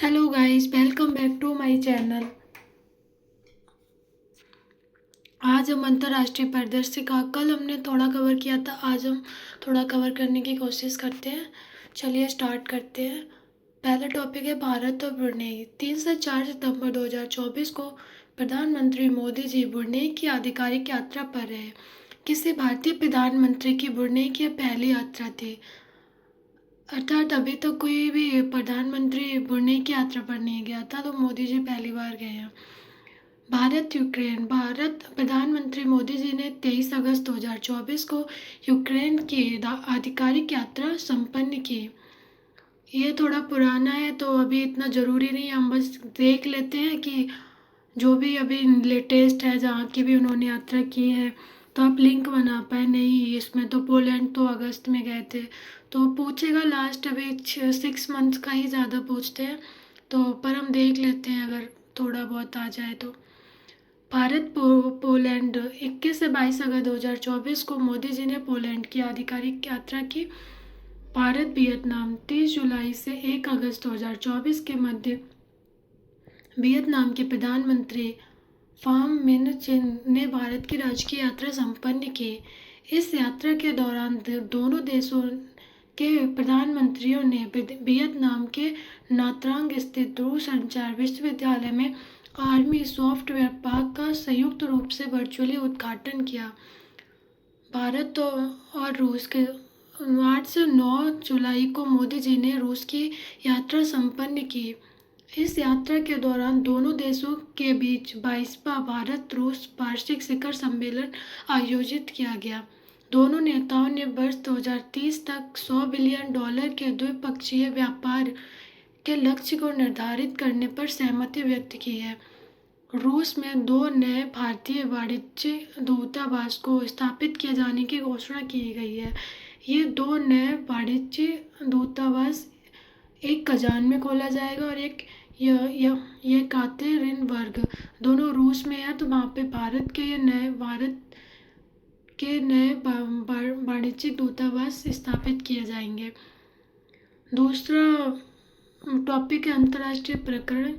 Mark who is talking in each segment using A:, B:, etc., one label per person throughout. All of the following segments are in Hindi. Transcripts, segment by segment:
A: Hello guys, welcome back to my channel. आज हम अंतर्राष्ट्रीय परिदृश्य का कल हमने थोड़ा कवर किया था, आज हम थोड़ा कवर करने की कोशिश करते हैं। चलिए स्टार्ट करते हैं। पहला टॉपिक है भारत और ब्रुनेई। 3 से 4 सितंबर 2024 को प्रधानमंत्री मोदी जी ब्रुनेई की आधिकारिक यात्रा पर रहे। किसी भारतीय प्रधानमंत्री की ब्रुनेई की पहली यात्रा थी, अर्थात अभी तो कोई भी प्रधानमंत्री ब्रुनेई की यात्रा पर नहीं गया था, तो मोदी जी पहली बार गए हैं। भारत प्रधानमंत्री मोदी जी ने 23 अगस्त 2024 को यूक्रेन की आधिकारिक यात्रा संपन्न की। ये थोड़ा पुराना है तो अभी इतना ज़रूरी नहीं है, हम बस देख लेते हैं कि जो भी अभी लेटेस्ट है जहाँ की भी उन्होंने यात्रा की है, तो आप लिंक बना पाए नहीं। इसमें तो पोलैंड तो अगस्त में गए थे, तो पूछेगा लास्ट अभी 6 मंथ्स का ही ज़्यादा पूछते हैं, तो पर हम देख लेते हैं अगर थोड़ा बहुत आ जाए तो। भारत पोलैंड 21 से 22 अगस्त 2024 को मोदी जी ने पोलैंड की आधिकारिक यात्रा की। भारत वियतनाम 30 जुलाई से 1 अगस्त 2024 के मध्य वियतनाम के प्रधानमंत्री फाम मिन चिन ने भारत की राजकीय यात्रा संपन्न की। इस यात्रा के दौरान दोनों देशों के प्रधानमंत्रियों ने वियतनाम के नात्रांग स्थित दूरसंचार विश्वविद्यालय में आर्मी सॉफ्टवेयर पार्क का संयुक्त रूप से वर्चुअली उद्घाटन किया। भारत और रूस के 8 से 9 जुलाई को मोदी जी ने रूस की यात्रा संपन्न की। इस यात्रा के दौरान दोनों देशों के बीच 22वां भारत रूस वार्षिक शिखर सम्मेलन आयोजित किया गया। दोनों नेताओं ने वर्ष 2030 तक $100 बिलियन के द्विपक्षीय व्यापार के लक्ष्य को निर्धारित करने पर सहमति व्यक्त की है। रूस में 2 नए भारतीय वाणिज्य दूतावास को स्थापित किए जाने की घोषणा की गई है। ये 2 नए वाणिज्य दूतावास, एक कजान में खोला जाएगा और एक ये कातेरिनबर्ग, दोनों रूस में है। तो वहाँ पे भारत के नए वाणिज्यिक दूतावास स्थापित किए जाएंगे। दूसरा टॉपिक है अंतर्राष्ट्रीय प्रकरण।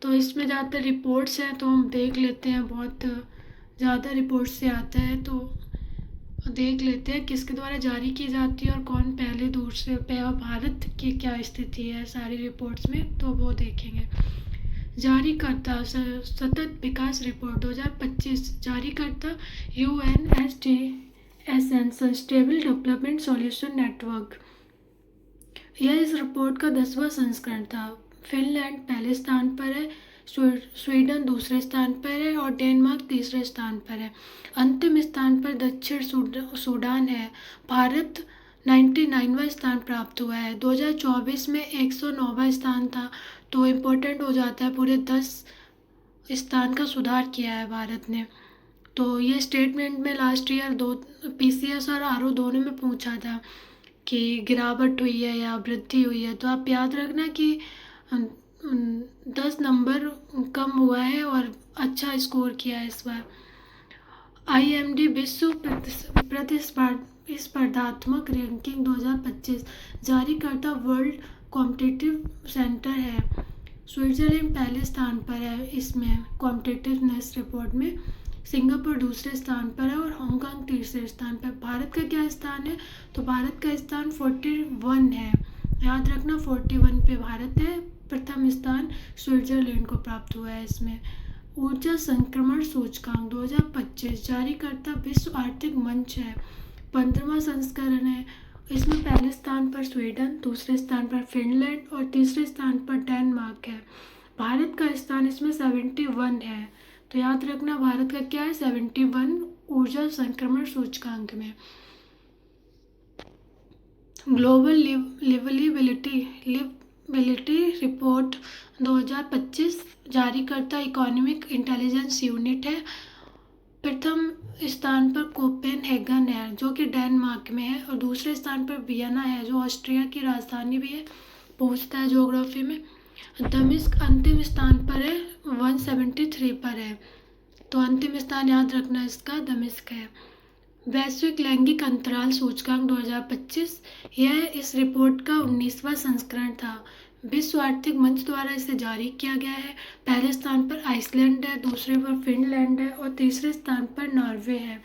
A: तो इसमें ज़्यादातर रिपोर्ट्स हैं, तो हम देख लेते हैं। बहुत ज़्यादा रिपोर्ट्स से आता है, तो देख लेते हैं किसके द्वारा जारी की जाती है और कौन पहले दूसरे पे, भारत की क्या स्थिति है सारी रिपोर्ट्स में, तो वो देखेंगे। जारीकर्ता सतत विकास रिपोर्ट 2025। जारीकर्ता UNSDSN sustainable development solution network. यह इस रिपोर्ट का 10वां संस्करण था। फिनलैंड पहले स्थान पर है, स्वीडन दूसरे स्थान पर है और डेनमार्क तीसरे स्थान पर है। अंतिम स्थान पर दक्षिण सूडान है। भारत 99वां स्थान प्राप्त हुआ है। 2024 में 109वां स्थान था, तो इम्पोर्टेंट हो जाता है, पूरे 10 स्थान का सुधार किया है भारत ने। तो ये स्टेटमेंट में लास्ट ईयर दो PCS और RO दोनों में पूछा था कि गिरावट हुई है या वृद्धि हुई है, तो आप याद रखना कि 10 नंबर कम हुआ है और अच्छा स्कोर किया है इस बार। IMD विश्व प्रतिस्पर्धात्मक रैंकिंग 2025। जारीकर्ता वर्ल्ड कॉम्पिटिटिव सेंटर है। स्विट्जरलैंड पहले स्थान पर है इसमें कॉम्पिटिटिवनेस रिपोर्ट में। सिंगापुर दूसरे स्थान पर है और हांगकांग तीसरे स्थान पर। भारत का क्या स्थान है? तो भारत का स्थान 41 है, याद रखना 41 पे भारत है। प्रथम स्थान स्विट्जरलैंड को प्राप्त हुआ है इसमें। ऊर्जा संक्रमण सूचकांक 2025। जारीकर्ता विश्व आर्थिक मंच है, 15वां संस्करण है। इसमें पहले स्थान पर स्वीडन, दूसरे स्थान पर फिनलैंड और तीसरे स्थान पर डेनमार्क है। भारत का स्थान इसमें 71 है, तो याद रखना भारत का क्या है 71 ऊर्जा संक्रमण सूचकांक में। Global liveability report 2025। जारीकर्ता इकोनॉमिक इंटेलिजेंस यूनिट है। प्रथम स्थान पर कोपेनहेगन है जो कि डेनमार्क में है और दूसरे स्थान पर वियना है जो ऑस्ट्रिया की राजधानी भी है, पूछता है ज्योग्राफी में। दमिश्क अंतिम स्थान पर है, 173 पर है, तो अंतिम स्थान याद रखना इसका दमिश्क है। वैश्विक लैंगिक अंतराल सूचकांक 2025। यह इस रिपोर्ट का 19वां संस्करण था। विश्व आर्थिक मंच द्वारा इसे जारी किया गया है। पहले स्थान पर आइसलैंड है, दूसरे पर फिनलैंड है और तीसरे स्थान पर नॉर्वे है।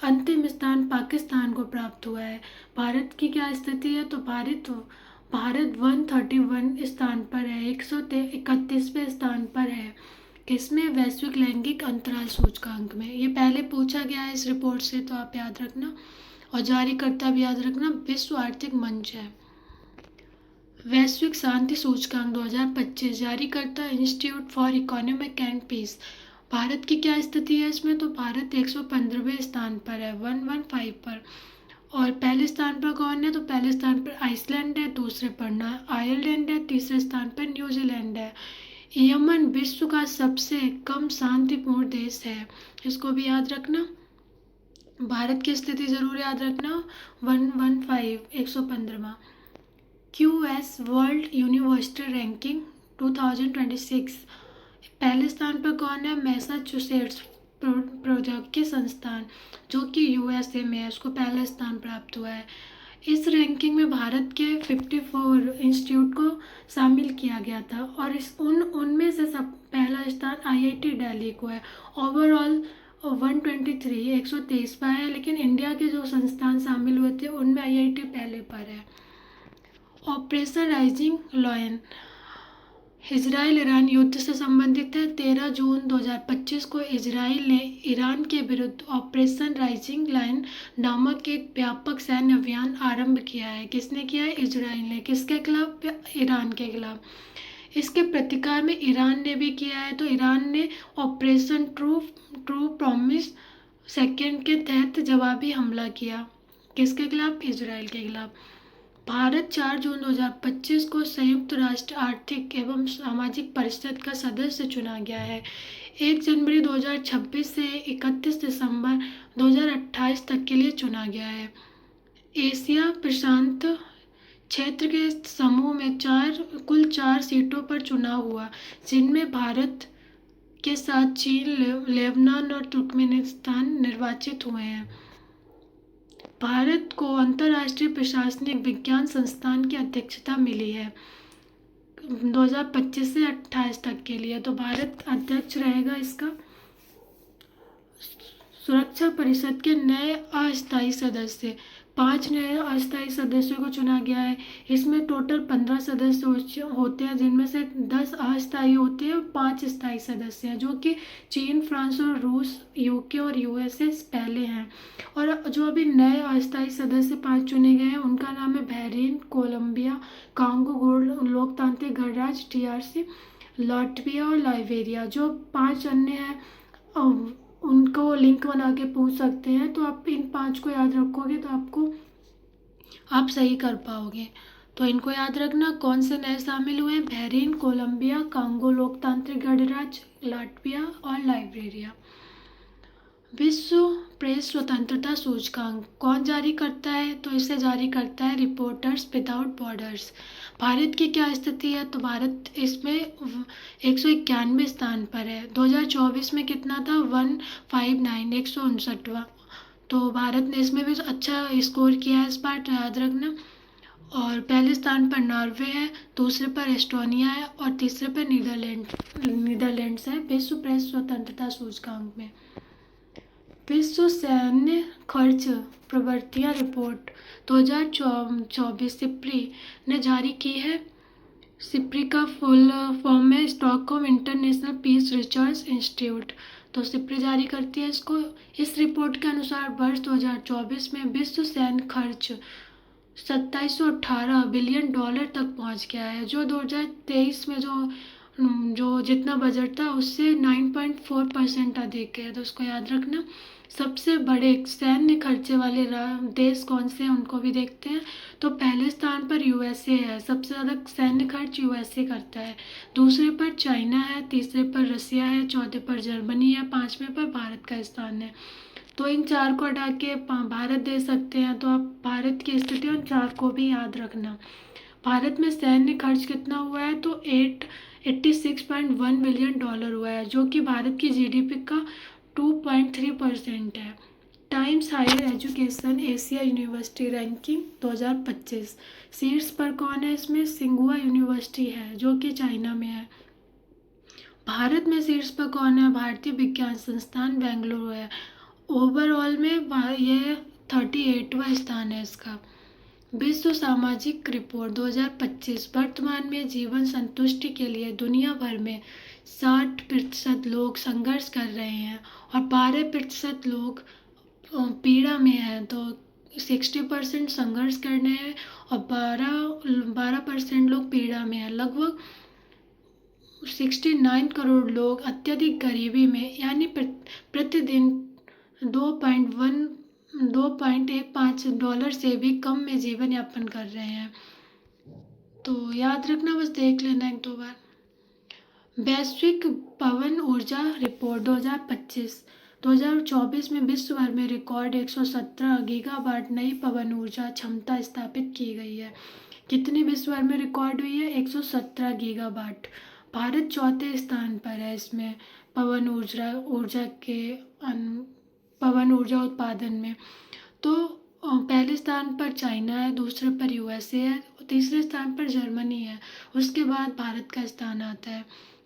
A: अंतिम स्थान पाकिस्तान को प्राप्त हुआ है। भारत की क्या स्थिति है, तो भारत 131 स्थान पर है, 131वें स्थान पर है। किसमें? वैश्विक लैंगिक अंतराल सूचकांक में। ये पहले पूछा गया है इस रिपोर्ट से, तो आप याद रखना, और जारीकर्ता भी याद रखना, विश्व आर्थिक मंच है। वैश्विक शांति सूचकांक 2025, जारीकर्ता institute for economic and peace. Bharat की क्या स्थिति है इसमें, तो भारत 115वें स्थान पर है, 115 पर। और पहले स्थान पर कौन है, तो पहले स्थान पर आइसलैंड है, दूसरे पर आयरलैंड है, तीसरे स्थान पर न्यूजीलैंड है। यमन विश्व का सबसे कम शांतिपूर्ण देश है, इसको भी याद रखना। भारत की स्थिति जरूर याद रखना, 115, 115वां। QS वर्ल्ड यूनिवर्सिटी रैंकिंग 2026, पहले स्थान पर कौन है? मैसाचुसेट्स प्रौद्योगिकी संस्थान, जो कि USA में है, उसको पहला स्थान प्राप्त हुआ है। इस रैंकिंग में भारत के 54 इंस्टीट्यूट को शामिल किया गया था, और उनमें से सब पहला स्थान IIT दिल्ली को है। ओवरऑल 123, 123 पर है, लेकिन इंडिया के जो संस्थान शामिल हुए थे उनमें IIT पहले पर है। Operation rising lion Israel Iran युद्ध से संबंधित है। 13 जून 2025 को इजराइल ने ईरान के विरुद्ध ऑपरेशन राइजिंग लायन नामक एक व्यापक सैन्य अभियान आरंभ किया है। किसने किया है? इजराइल ने। किसके खिलाफ? ईरान के खिलाफ। इसके प्रतिकार में ईरान ने भी किया है। तो ईरान ने ऑपरेशन ट्रू प्रॉमिस सेकेंड के तहत जवाबी हमला किया। किसके खिलाफ? इजराइल के खिलाफ। भारत 4 जून 2025 को संयुक्त राष्ट्र आर्थिक एवं सामाजिक परिषद का सदस्य चुना गया है। 1 जनवरी 2026 से 31 दिसंबर 2028 तक के लिए चुना गया है। एशिया प्रशांत क्षेत्र के समूह में कुल 4 सीटों पर चुनाव हुआ, जिनमें भारत के साथ चीन, लेबनान और तुर्कमेनिस्तान निर्वाचित हुए हैं। भारत को अंतर्राष्ट्रीय प्रशासनिक विज्ञान संस्थान की अध्यक्षता मिली है 2025 से 28 तक के लिए, तो भारत अध्यक्ष रहेगा इसका। सुरक्षा परिषद के नए अस्थायी सदस्य, 5 नए अस्थायी सदस्यों को चुना गया है। इसमें टोटल 15 सदस्य होते हैं, जिनमें से 10 अस्थायी होते हैं और 5 स्थायी सदस्य हैं, जो कि चीन, फ्रांस और रूस, UK और USA पहले हैं। और जो अभी नए अस्थायी सदस्य 5 चुने गए हैं, उनका नाम है बहरीन, कोलंबिया, कांगो लोकतांत्रिक गणराज्य DRC, लाटविया और लाइबेरिया। जो 5 अन्य हैं उनको लिंक बना के पूछ सकते हैं, तो आप इन 5 को याद रखोगे तो आप सही कर पाओगे। तो इनको याद रखना। कौन से नए शामिल हुए? बहरीन, कोलंबिया, कांगो लोकतांत्रिक गणराज्य, लाटविया और लाइबेरिया। विश्व प्रेस स्वतंत्रता सूचकांक कौन जारी करता है? तो इसे जारी करता है रिपोर्टर्स विदाउट बॉर्डर्स। भारत की क्या स्थिति है? तो भारत इसमें 191वें स्थान पर है। 2024 में कितना था? 159, 159वां। तो भारत ने इसमें भी अच्छा स्कोर किया है इस बार, तो याद रखना। और पहले स्थान पर नॉर्वे है, दूसरे पर एस्टोनिया है और तीसरे पर नीदरलैंड्स है विश्व प्रेस स्वतंत्रता सूचकांक में। विश्व सैन्य खर्च प्रवृत्तियां रिपोर्ट 2024 सिप्री ने जारी की है। सिप्री का फुल फॉर्म है Stockholm international peace research institute. तो सिप्री जारी करती है इसको। इस रिपोर्ट के अनुसार वर्ष 2024 में विश्व सैन्य खर्च 2718 बिलियन डॉलर तक पहुंच गया है, जो 2023 में जो जितना बजट था उससे 9.4% अधिक है। तो उसको याद रखना। सबसे बड़े सैन्य खर्चे वाले देश कौन से हैं उनको भी देखते हैं। तो पहले स्थान पर USA है, सबसे ज़्यादा सैन्य खर्च USA करता है। दूसरे पर चाइना है, तीसरे पर रसिया है, चौथे पर जर्मनी है, 5वें पर भारत का स्थान है। तो इन 4 को हटा के भारत दे सकते हैं। तो आप भारत की स्थिति उन 4 को भी याद रखना। भारत में सैन्य खर्च कितना हुआ है? तो 86.1 बिलियन डॉलर हुआ है, जो कि भारत की GDP का 2.3% है। Times higher education Asia university ranking 2025 शीर्ष पर कौन है? इसमें सिंघुआ यूनिवर्सिटी है जो कि चाइना में है। भारत में शीर्ष पर कौन है? भारतीय विज्ञान संस्थान बेंगलुरु है। ओवरऑल में ये 38वां स्थान है इसका। विश्व सामाजिक रिपोर्ट 2025 वर्तमान में जीवन संतुष्टि के लिए दुनिया भर में 60% लोग संघर्ष कर रहे हैं और 12% लोग पीड़ा में हैं। तो 60% संघर्ष करने हैं और 12% लोग पीड़ा में हैं। लगभग 69 करोड़ लोग अत्यधिक गरीबी में यानी प्रतिदिन 2.15 डॉलर से भी कम में जीवन यापन कर रहे हैं। तो याद रखना, बस देख लेना एक दो बार। वैश्विक पवन ऊर्जा रिपोर्ट 2024 में विश्व भर में रिकॉर्ड 117 गीगावाट नई पवन ऊर्जा क्षमता स्थापित की गई है। कितनी विश्व भर में रिकॉर्ड हुई है? 117 गीगावाट। भारत चौथे स्थान पर है इसमें पवन ऊर्जा उत्पादन में। तो पहले स्थान पर चाइना है, दूसरे पर यूएसए है, तीसरे स्थान पर जर्मनी है, उसके बाद भारत का स्थान आता है।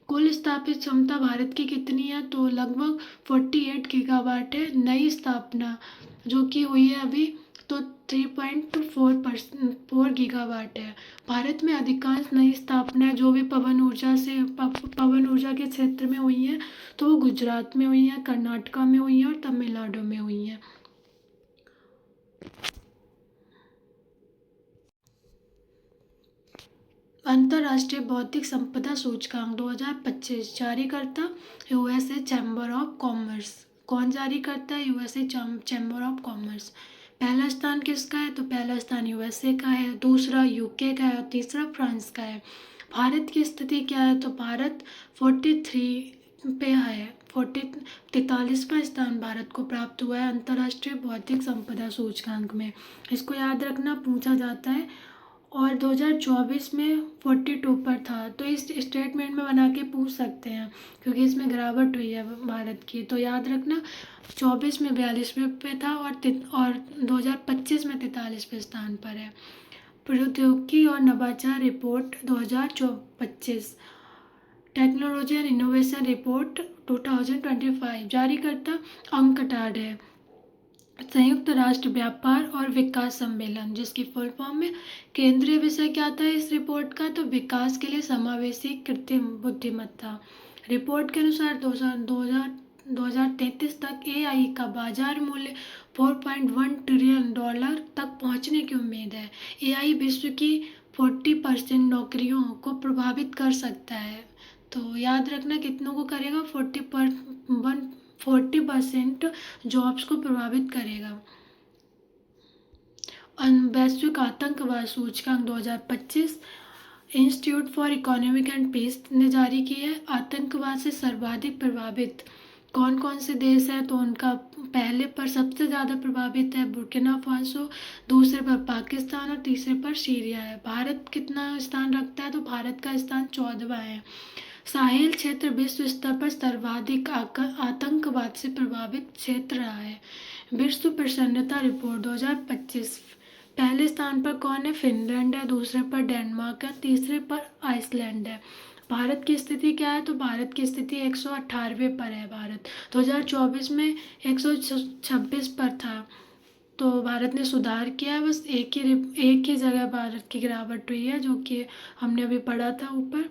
A: कुल स्थापित क्षमता भारत की कितनी है? तो लगभग 48 गीगावाट है नई स्थापना जो कि हुई है अभी, तो 3.4 गीगावाट है। भारत में अधिकांश नई स्थापना जो भी पवन ऊर्जा के क्षेत्र में हुई हैं तो वो गुजरात में हुई हैं, कर्नाटका में हुई हैं और तमिलनाडु में हुई हैं। अंतर्राष्ट्रीय बौद्धिक संपदा सूचकांक 2025 जारीकर्ता यूएसए चैम्बर ऑफ कॉमर्स। कौन जारी करता है? USA chamber of commerce. पहला स्थान किसका है? तो पहला स्थान यूएसए का है, दूसरा यूके का है और तीसरा फ्रांस का है। भारत की स्थिति क्या है? तो भारत 43 पे है। 43वां स्थान भारत को प्राप्त हुआ है अंतर्राष्ट्रीय बौद्धिक संपदा सूचकांक में। इसको याद रखना, पूछा जाता है। और 2024 में 42 पर था, तो इस स्टेटमेंट में बना के पूछ सकते हैं क्योंकि इसमें गिरावट हुई है भारत की। तो याद रखना 24 में 42वें पे था और 2025 में 43वें स्थान पर है। प्रौद्योगिकी और नवाचार report 2025 technology and innovation report 2025 जारीकर्ता अंकटाड है। संयुक्त राष्ट्र व्यापार और विकास सम्मेलन जिसकी फुल फॉर्म में केंद्रीय विषय क्या था इस रिपोर्ट का? तो विकास के लिए समावेशी कृत्रिम बुद्धिमत्ता। रिपोर्ट के अनुसार 2033 तक एआई का बाजार मूल्य 4.1 ट्रिलियन डॉलर तक पहुंचने की उम्मीद है। एआई विश्व की 40% नौकरियों को प्रभावित कर सकता है। तो याद रखना कितनों को करेगा? 40% जॉब्स को प्रभावित करेगा। वैश्विक आतंकवाद सूचकांक 2025 institute for economic and peace ने जारी की है। आतंकवाद से सर्वाधिक प्रभावित कौन कौन से देश हैं? तो उनका पहले पर सबसे ज़्यादा प्रभावित है बुर्किना फासो, दूसरे पर पाकिस्तान और तीसरे पर सीरिया है। भारत कितना स्थान रखता है? तो भारत का स्थान 14वां है। साहेल क्षेत्र विश्व स्तर पर सर्वाधिक आतंकवाद से प्रभावित क्षेत्र रहा है। विश्व प्रसन्नता रिपोर्ट 2025 पहले स्थान पर कौन है? फिनलैंड है, दूसरे पर डेनमार्क है, तीसरे पर आइसलैंड है। भारत की स्थिति क्या है? तो भारत की स्थिति 118वें पर है। भारत 2024 में 126 पर था, तो भारत ने सुधार किया है। बस एक ही जगह भारत की गिरावट हुई है जो कि हमने अभी पढ़ा था ऊपर।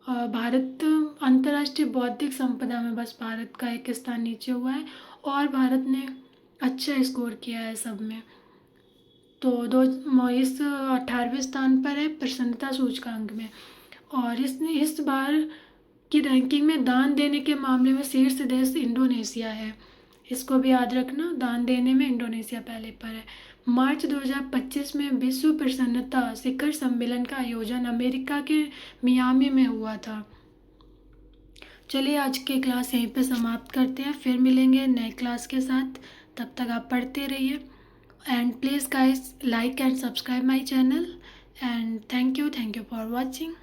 A: भारत अंतर्राष्ट्रीय बौद्धिक संपदा में बस भारत का एक स्थान नीचे हुआ है और भारत ने अच्छा स्कोर किया है सब में। तो इस 18वें स्थान पर है प्रसन्नता सूचकांक में। और इस बार की रैंकिंग में दान देने के मामले में शीर्ष देश इंडोनेशिया है। इसको भी याद रखना, दान देने में इंडोनेशिया पहले पर है। मार्च 2025 में विश्व प्रसन्नता शिखर सम्मेलन का आयोजन अमेरिका के मियामी में हुआ था। चलिए आज की क्लास यहीं पे समाप्त करते हैं, फिर मिलेंगे नए क्लास के साथ। तब तक आप पढ़ते रहिए and please guys like and subscribe my channel and thank you for watching.